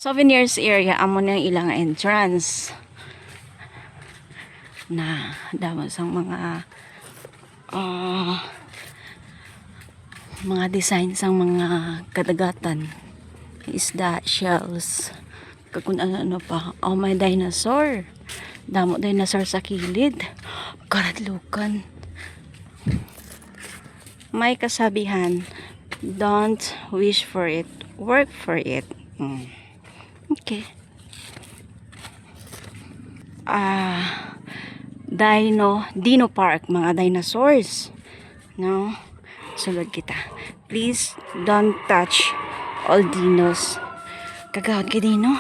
Souvenirs area amo nang ilang entrance na damo sang mga design sang mga kadagatan, isda, shells, kung ano pa. Oh, may dinosaur, damo dinosaur sa kilid, karadlukan. May kasabihan, don't wish for it, work for it. Okay. Dino Park, mga dinosaurs. No? Sulod kita. Please don't touch all dinos. Kagawad ka, Dino?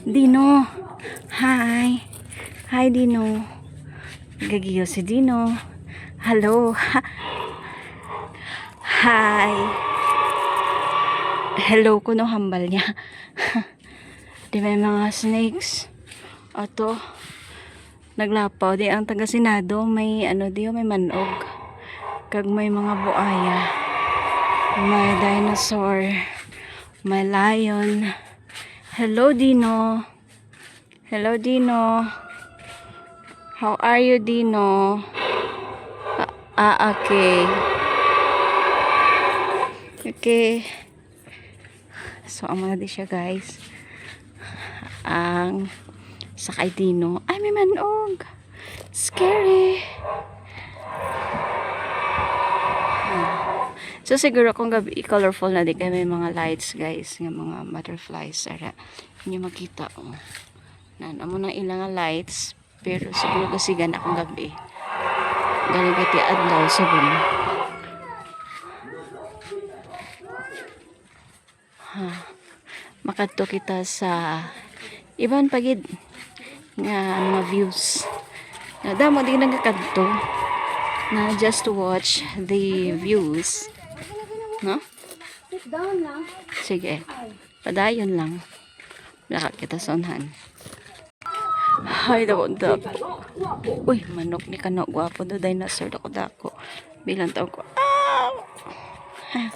Dino. Hi. Hi, Dino. Gagiyo si Dino. Hello. Hi. Hello ko no, hambal niya. Di may mga snakes. Ato, naglapaw. Di ang taga Senado, may may manog. Kag may mga buaya. May dinosaur. May lion. Hello, Dino. Hello, Dino. How are you, Dino? Okay. Okay. So, amo na di siya, guys. Ang sakay Dino. Ay, may manog. Scary. So, siguro kung gabi colorful na di kayo may mga lights, guys. Nga mga butterflies. Ara, hindi makita. Amo na ilang lights. Pero siguro kasi gana akong gabi. Galigati adlaw sa buno. Makadto kita sa iban pagid nga mga views. Damo di nagkakadto na just to watch the views. No? Sit down lang. Sige. Padayon lang. Lakat kita sa unhan. Hay daw da. Uy, manok ni kanok gwapo do dinosaur dako dako. Bilang tao ko. Ah!